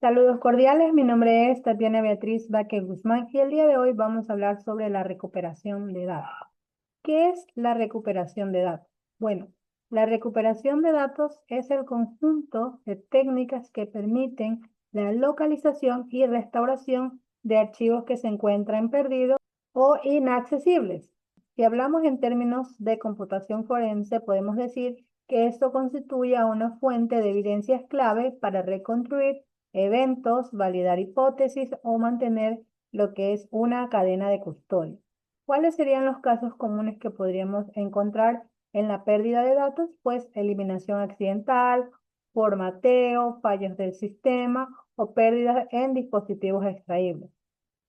Saludos cordiales, mi nombre es Tatiana Beatriz Baque Guzmán y el día de hoy vamos a hablar sobre la recuperación de datos. ¿Qué es la recuperación de datos? Bueno, la recuperación de datos es el conjunto de técnicas que permiten la localización y restauración de archivos que se encuentran perdidos o inaccesibles. Si hablamos en términos de computación forense, podemos decir que esto constituye a una fuente de evidencias clave para reconstruir eventos, validar hipótesis o mantener lo que es una cadena de custodia. ¿Cuáles serían los casos comunes que podríamos encontrar en la pérdida de datos? Pues eliminación accidental, formateo, fallos del sistema o pérdidas en dispositivos extraíbles.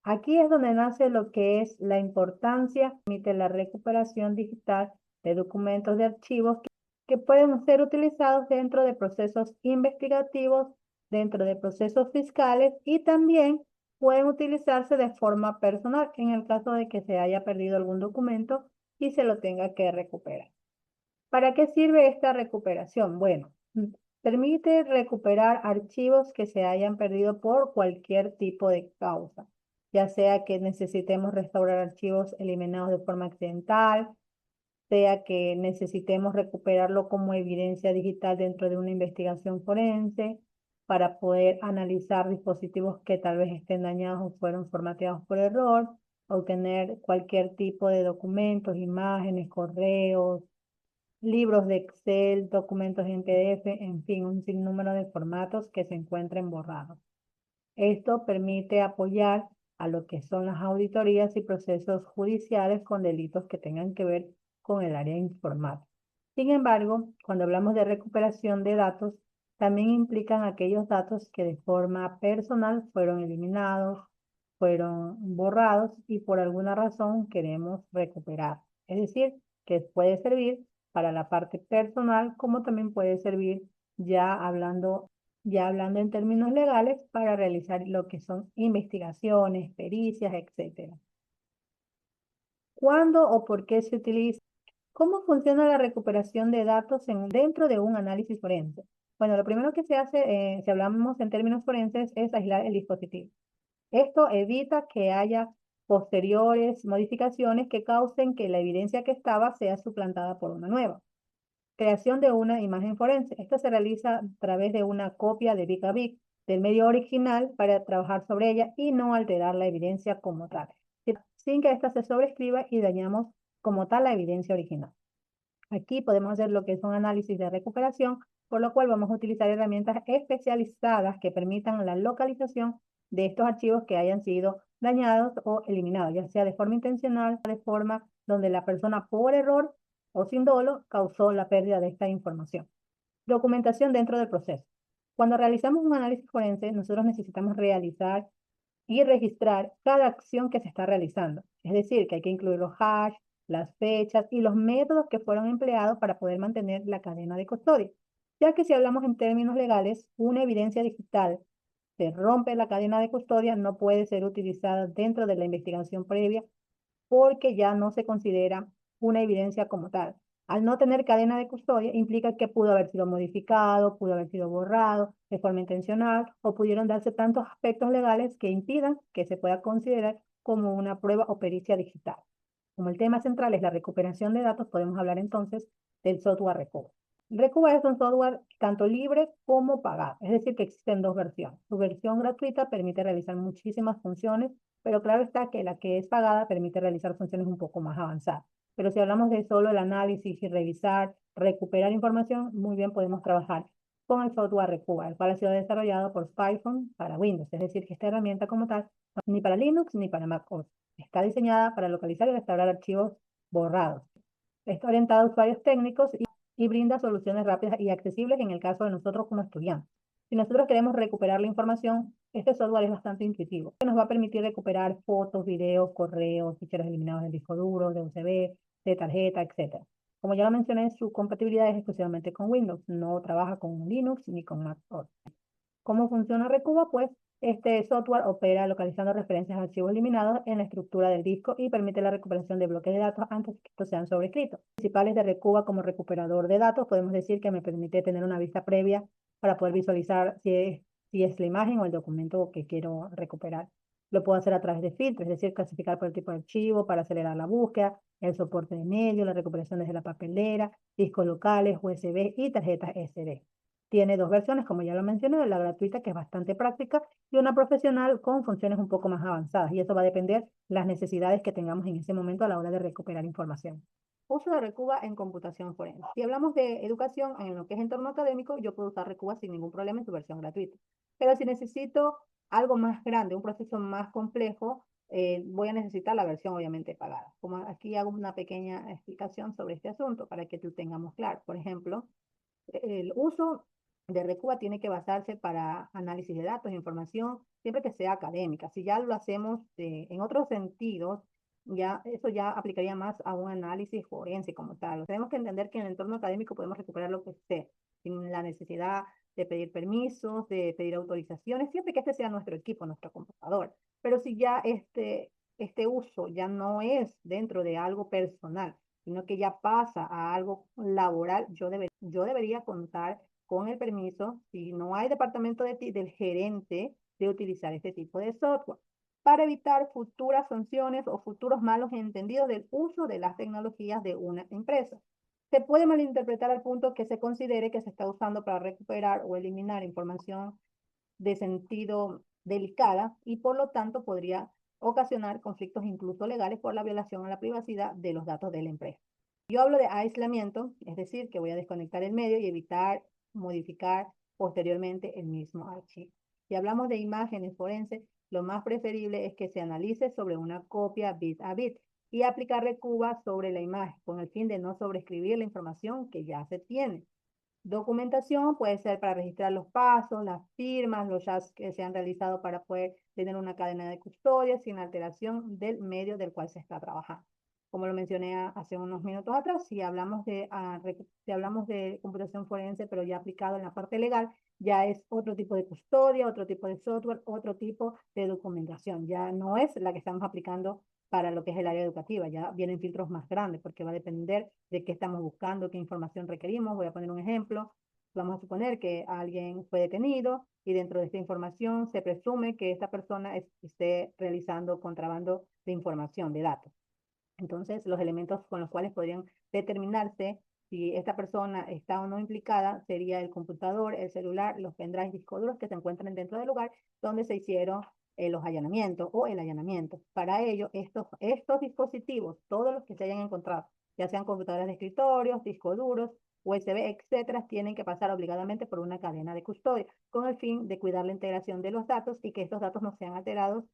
Aquí es donde nace lo que es la importancia que permite la recuperación digital de documentos de archivos que pueden ser utilizados dentro de procesos investigativos, dentro de procesos fiscales y también pueden utilizarse de forma personal en el caso de que se haya perdido algún documento y se lo tenga que recuperar. ¿Para qué sirve esta recuperación? Bueno, permite recuperar archivos que se hayan perdido por cualquier tipo de causa, ya sea que necesitemos restaurar archivos eliminados de forma accidental, sea que necesitemos recuperarlo como evidencia digital dentro de una investigación forense para poder analizar dispositivos que tal vez estén dañados o fueron formateados por error, obtener cualquier tipo de documentos, imágenes, correos, libros de Excel, documentos en PDF, en fin, un sinnúmero de formatos que se encuentren borrados. Esto permite apoyar a lo que son las auditorías y procesos judiciales con delitos que tengan que ver con el área informática. Sin embargo, cuando hablamos de recuperación de datos, también implican aquellos datos que de forma personal fueron eliminados, fueron borrados y por alguna razón queremos recuperar. Es decir, que puede servir para la parte personal como también puede servir ya hablando en términos legales para realizar lo que son investigaciones, pericias, etcétera. ¿Cuándo o por qué se utiliza? ¿Cómo funciona la recuperación de datos dentro de un análisis forense? Bueno, lo primero que se hace, si hablamos en términos forenses, es aislar el dispositivo. Esto evita que haya posteriores modificaciones que causen que la evidencia que estaba sea suplantada por una nueva. Creación de una imagen forense. Esto se realiza a través de una copia de bit a bit del medio original para trabajar sobre ella y no alterar la evidencia como tal, sin que ésta se sobrescriba y dañamos como tal la evidencia original. Aquí podemos hacer lo que es un análisis de recuperación, por lo cual vamos a utilizar herramientas especializadas que permitan la localización de estos archivos que hayan sido dañados o eliminados, ya sea de forma intencional, de forma donde la persona por error o sin dolo causó la pérdida de esta información. Documentación dentro del proceso. Cuando realizamos un análisis forense, nosotros necesitamos realizar y registrar cada acción que se está realizando. Es decir, que hay que incluir los hash, las fechas y los métodos que fueron empleados para poder mantener la cadena de custodia. Ya que si hablamos en términos legales, una evidencia digital se rompe la cadena de custodia, no puede ser utilizada dentro de la investigación previa porque ya no se considera una evidencia como tal. Al no tener cadena de custodia, implica que pudo haber sido modificado, pudo haber sido borrado de forma intencional o pudieron darse tantos aspectos legales que impidan que se pueda considerar como una prueba o pericia digital. Como el tema central es la recuperación de datos, podemos hablar entonces del software Recuba. Recuba es un software tanto libre como pagado, es decir, que existen dos versiones. Su versión gratuita permite realizar muchísimas funciones, pero claro está que la que es pagada permite realizar funciones un poco más avanzadas. Pero si hablamos de solo el análisis y revisar, recuperar información, muy bien podemos trabajar con el software Recuba, el cual ha sido desarrollado por Python para Windows, es decir, que esta herramienta como tal, ni para Linux ni para Mac OS. Está diseñada para localizar y restaurar archivos borrados. Está orientada a usuarios técnicos y brinda soluciones rápidas y accesibles en el caso de nosotros como estudiantes. Si nosotros queremos recuperar la información, este software es bastante intuitivo. Nos va a permitir recuperar fotos, videos, correos, ficheros eliminados del disco duro, de USB, de tarjeta, etc. Como ya lo mencioné, su compatibilidad es exclusivamente con Windows. No trabaja con Linux ni con Mac OS. ¿Cómo funciona Recuba? Pues este software opera localizando referencias a archivos eliminados en la estructura del disco y permite la recuperación de bloques de datos antes que estos sean sobrescritos. Principales de Recuba como recuperador de datos, podemos decir que me permite tener una vista previa para poder visualizar si si es la imagen o el documento que quiero recuperar. Lo puedo hacer a través de filtros, es decir, clasificar por el tipo de archivo para acelerar la búsqueda, el soporte de medio, la recuperación desde la papelera, discos locales, USB y tarjetas SD. Tiene dos versiones, como ya lo mencioné, la gratuita, que es bastante práctica, y una profesional con funciones un poco más avanzadas. Y eso va a depender las necesidades que tengamos en ese momento a la hora de recuperar información. Uso de Recuba en computación forense. Si hablamos de educación en lo que es entorno académico, yo puedo usar Recuba sin ningún problema en su versión gratuita. Pero si necesito algo más grande, un proceso más complejo, voy a necesitar la versión obviamente pagada. Como aquí hago una pequeña explicación sobre este asunto para que tú tengamos claro. Por ejemplo, el uso de Recuba tiene que basarse para análisis de datos e información, siempre que sea académica. Si ya lo hacemos en otros sentidos, ya eso ya aplicaría más a un análisis forense como tal. Tenemos que entender que en el entorno académico podemos recuperar lo que sea, sin la necesidad de pedir permisos, de pedir autorizaciones, siempre que este sea nuestro equipo, nuestro computador. Pero si ya este uso ya no es dentro de algo personal, sino que ya pasa a algo laboral, yo debería contar con el permiso, si no hay departamento del gerente, de utilizar este tipo de software para evitar futuras sanciones o futuros malos entendidos del uso de las tecnologías de una empresa. Se puede malinterpretar al punto que se considere que se está usando para recuperar o eliminar información de sentido delicada y por lo tanto podría ocasionar conflictos incluso legales por la violación a la privacidad de los datos de la empresa. Yo hablo de aislamiento, es decir, que voy a desconectar el medio y evitar modificar posteriormente el mismo archivo. Si hablamos de imágenes forenses, lo más preferible es que se analice sobre una copia bit a bit y aplicar Recuba sobre la imagen con el fin de no sobreescribir la información que ya se tiene. Documentación puede ser para registrar los pasos, las firmas, los chats que se han realizado para poder tener una cadena de custodia sin alteración del medio del cual se está trabajando. Como lo mencioné hace unos minutos atrás, si hablamos de computación forense, pero ya aplicado en la parte legal, ya es otro tipo de custodia, otro tipo de software, otro tipo de documentación. Ya no es la que estamos aplicando para lo que es el área educativa. Ya vienen filtros más grandes porque va a depender de qué estamos buscando, qué información requerimos. Voy a poner un ejemplo. Vamos a suponer que alguien fue detenido y dentro de esta información se presume que esta persona esté realizando contrabando de información, de datos. Entonces, los elementos con los cuales podrían determinarse si esta persona está o no implicada sería el computador, el celular, los pendrives, discos duros que se encuentran dentro del lugar donde se hicieron los allanamientos o el allanamiento. Para ello, estos dispositivos, todos los que se hayan encontrado, ya sean computadoras de escritorios, discos duros, USB, etcétera, tienen que pasar obligadamente por una cadena de custodia con el fin de cuidar la integración de los datos y que estos datos no sean alterados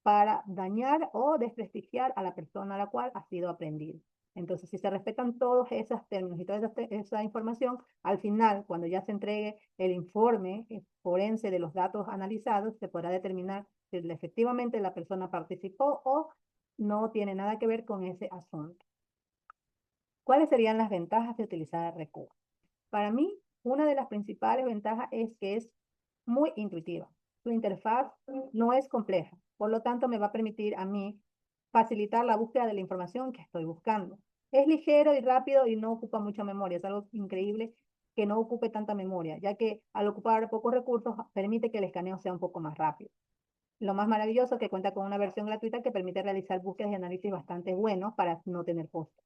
para dañar o desprestigiar a la persona a la cual ha sido aprendido. Entonces, si se respetan todos esos términos y toda esa información, al final, cuando ya se entregue el informe forense de los datos analizados, se podrá determinar si efectivamente la persona participó o no tiene nada que ver con ese asunto. ¿Cuáles serían las ventajas de utilizar el recurso? Para mí, una de las principales ventajas es que es muy intuitiva. Su interfaz no es compleja, por lo tanto me va a permitir a mí facilitar la búsqueda de la información que estoy buscando. Es ligero y rápido y no ocupa mucha memoria. Es algo increíble que no ocupe tanta memoria, ya que al ocupar pocos recursos permite que el escaneo sea un poco más rápido. Lo más maravilloso es que cuenta con una versión gratuita que permite realizar búsquedas y análisis bastante buenos para no tener costo.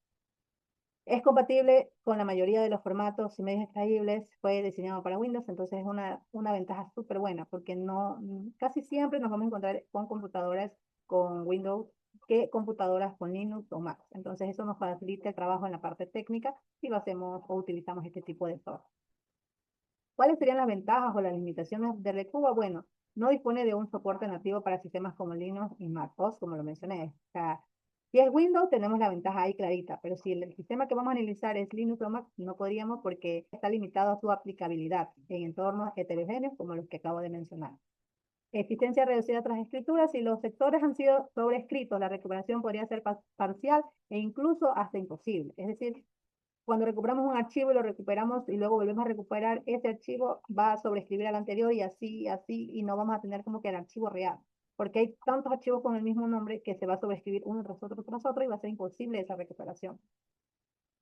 Es compatible con la mayoría de los formatos y medios extraíbles, fue diseñado para Windows, entonces es una ventaja súper buena porque casi siempre nos vamos a encontrar con computadoras con Windows que computadoras con Linux o Mac. Entonces eso nos facilita el trabajo en la parte técnica si lo hacemos o utilizamos este tipo de software. ¿Cuáles serían las ventajas o las limitaciones de Recuba? Bueno, no dispone de un soporte nativo para sistemas como Linux y Mac OS, como lo mencioné. O sea, si es Windows, tenemos la ventaja ahí clarita, pero si el sistema que vamos a analizar es Linux o Mac, no podríamos porque está limitado a su aplicabilidad en entornos heterogéneos como los que acabo de mencionar. Eficiencia reducida tras escritura. Si los sectores han sido sobrescritos, la recuperación podría ser parcial e incluso hasta imposible. Es decir, cuando recuperamos un archivo y lo recuperamos y luego volvemos a recuperar, ese archivo va a sobreescribir al anterior y así, y no vamos a tener como que el archivo real. Porque hay tantos archivos con el mismo nombre que se va a sobreescribir uno tras otro y va a ser imposible esa recuperación.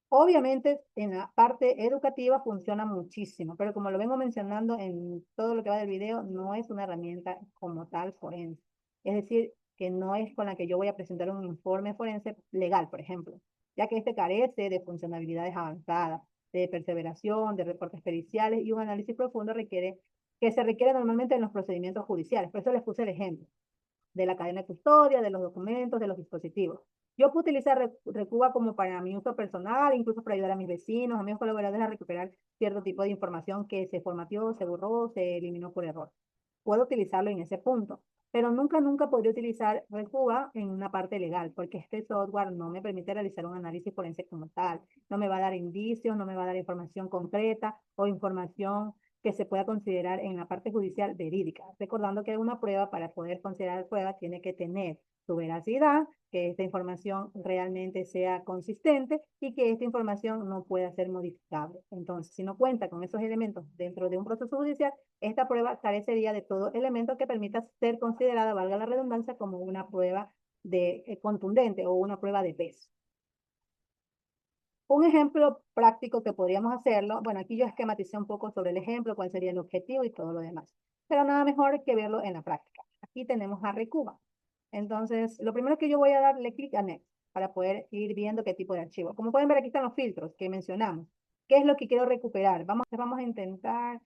Obviamente, en la parte educativa funciona muchísimo, pero como lo vengo mencionando en todo lo que va del video, no es una herramienta como tal forense. Es decir, que no es con la que yo voy a presentar un informe forense legal, por ejemplo, ya que este carece de funcionalidades avanzadas, de perseveración, de reportes periciales y un análisis profundo que se requiere normalmente en los procedimientos judiciales. Por eso les puse el ejemplo de la cadena de custodia, de los documentos, de los dispositivos. Yo puedo utilizar Recuba como para mi uso personal, incluso para ayudar a mis vecinos, a mis colaboradores a recuperar cierto tipo de información que se formateó, se borró, se eliminó por error. Puedo utilizarlo en ese punto, pero nunca podría utilizar Recuba en una parte legal, porque este software no me permite realizar un análisis forense como tal. No me va a dar indicios, no me va a dar información concreta o información que se pueda considerar en la parte judicial verídica, recordando que una prueba para poder considerar prueba tiene que tener su veracidad, que esta información realmente sea consistente y que esta información no pueda ser modificable. Entonces, si no cuenta con esos elementos dentro de un proceso judicial, esta prueba carecería de todo elemento que permita ser considerada, valga la redundancia, como una prueba contundente o una prueba de peso. Un ejemplo práctico que podríamos hacerlo, bueno, aquí yo esquematicé un poco sobre el ejemplo, cuál sería el objetivo y todo lo demás, pero nada mejor que verlo en la práctica. Aquí tenemos a Recuba. Entonces, lo primero que yo voy a darle clic a Next para poder ir viendo qué tipo de archivo. Como pueden ver, aquí están los filtros que mencionamos. ¿Qué es lo que quiero recuperar? Vamos a intentar,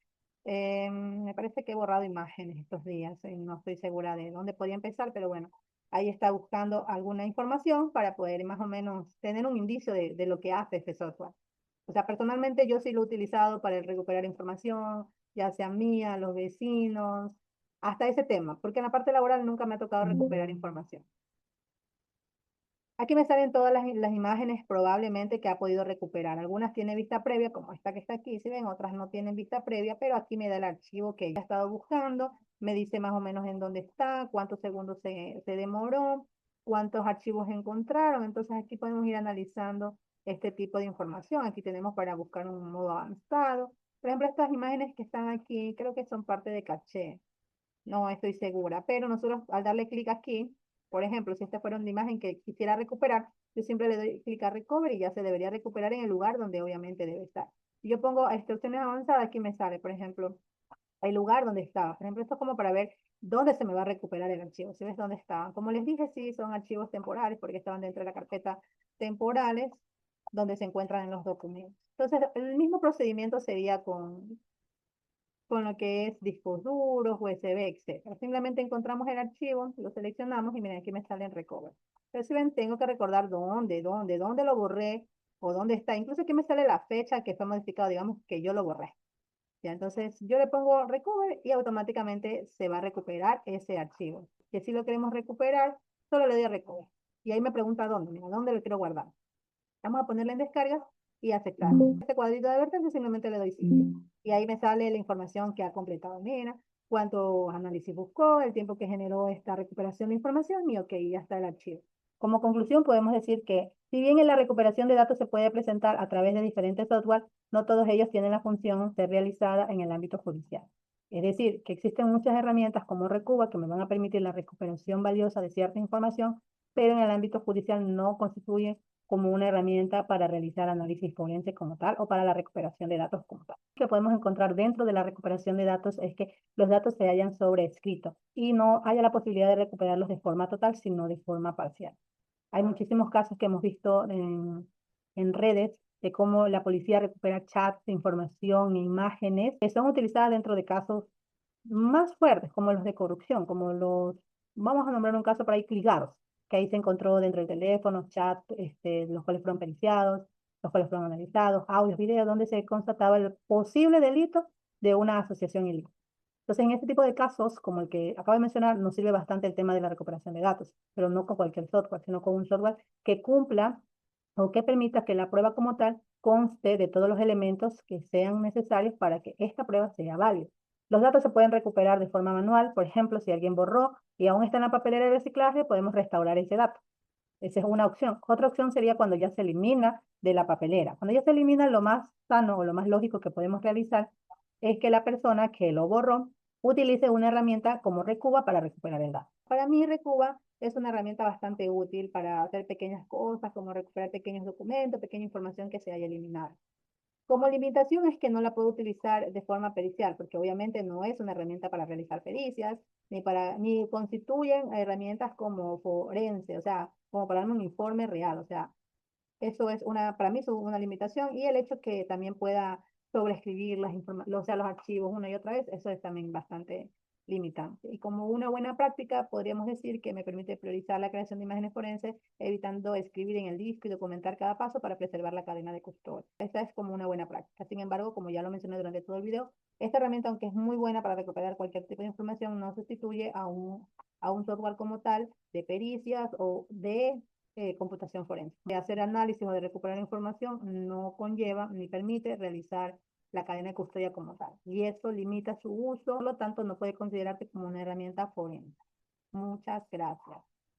me parece que he borrado imágenes estos días, no estoy segura de dónde podía empezar, pero bueno, ahí está buscando alguna información para poder más o menos tener un indicio de lo que hace este software. O sea, personalmente yo sí lo he utilizado para recuperar información, ya sea mía, los vecinos, hasta ese tema, porque en la parte laboral nunca me ha tocado recuperar información. Aquí me salen todas las imágenes probablemente que ha podido recuperar. Algunas tienen vista previa, como esta que está aquí, si ven, otras no tienen vista previa, pero aquí me da el archivo que ella ha estado buscando, me dice más o menos en dónde está, cuántos segundos se demoró, cuántos archivos encontraron. Entonces aquí podemos ir analizando este tipo de información. Aquí tenemos para buscar un modo avanzado. Por ejemplo, estas imágenes que están aquí, creo que son parte de caché. No estoy segura, pero nosotros al darle clic aquí, por ejemplo, si esta fuera una imagen que quisiera recuperar, yo siempre le doy clic a Recover y ya se debería recuperar en el lugar donde obviamente debe estar. Si yo pongo a instrucciones avanzadas, aquí me sale, por ejemplo, el lugar donde estaba. Por ejemplo, esto es como para ver dónde se me va a recuperar el archivo. Si ves dónde estaban. Como les dije, sí, son archivos temporales porque estaban dentro de la carpeta temporales donde se encuentran en los documentos. Entonces, el mismo procedimiento sería con lo que es discos duros, USB, etcétera. Simplemente encontramos el archivo, lo seleccionamos y miren, aquí me sale en Recover. Pero si ven, tengo que recordar dónde lo borré o dónde está. Incluso aquí me sale la fecha que fue modificado, digamos que yo lo borré. Ya, entonces yo le pongo Recover y automáticamente se va a recuperar ese archivo. Y si lo queremos recuperar, solo le doy a Recover. Y ahí me pregunta dónde, mira, dónde lo quiero guardar. Vamos a ponerle en descargas y aceptar. Este cuadrito de advertencia simplemente le doy sí. Y ahí me sale la información que ha completado. Mira, cuánto análisis buscó, el tiempo que generó esta recuperación de información y ok, ya está el archivo. Como conclusión, podemos decir que si bien en la recuperación de datos se puede presentar a través de diferentes software, no todos ellos tienen la función de ser realizada en el ámbito judicial. Es decir, que existen muchas herramientas como Recuba que me van a permitir la recuperación valiosa de cierta información, pero en el ámbito judicial no constituyen como una herramienta para realizar análisis forense como tal o para la recuperación de datos como tal. Lo que podemos encontrar dentro de la recuperación de datos es que los datos se hayan sobreescrito y no haya la posibilidad de recuperarlos de forma total, sino de forma parcial. Hay muchísimos casos que hemos visto en redes de cómo la policía recupera chats, información, imágenes que son utilizadas dentro de casos más fuertes, como los de corrupción, vamos a nombrar un caso por ahí, Cligaros, que ahí se encontró dentro del teléfono, chat, los cuales fueron periciados, los cuales fueron analizados, audios, videos, donde se constataba el posible delito de una asociación ilícita. Entonces, en este tipo de casos, como el que acabo de mencionar, nos sirve bastante el tema de la recuperación de datos, pero no con cualquier software, sino con un software que cumpla o que permita que la prueba como tal conste de todos los elementos que sean necesarios para que esta prueba sea válida. Los datos se pueden recuperar de forma manual, por ejemplo, si alguien borró y aún está en la papelera de reciclaje, podemos restaurar ese dato. Esa es una opción. Otra opción sería cuando ya se elimina de la papelera. Cuando ya se elimina, lo más sano o lo más lógico que podemos realizar es que la persona que lo borró utilice una herramienta como Recuba para recuperar el dato. Para mí, Recuba es una herramienta bastante útil para hacer pequeñas cosas, como recuperar pequeños documentos, pequeña información que se haya eliminado. Como limitación es que no la puedo utilizar de forma pericial, porque obviamente no es una herramienta para realizar pericias, ni constituyen herramientas como forense, o sea, como para darme un informe real, o sea, eso es para mí es una limitación, y el hecho que también pueda sobreescribir o sea, los archivos una y otra vez, eso es también bastante limitante. Y como una buena práctica, podríamos decir que me permite priorizar la creación de imágenes forenses, evitando escribir en el disco y documentar cada paso para preservar la cadena de custodia. Esta es como una buena práctica. Sin embargo, como ya lo mencioné durante todo el video, esta herramienta, aunque es muy buena para recuperar cualquier tipo de información, no sustituye a un software como tal de pericias o de computación forense. De hacer análisis o de recuperar información no conlleva ni permite realizar la cadena de custodia como tal. Y eso limita su uso, por lo tanto no puede considerarse como una herramienta forense. Muchas gracias.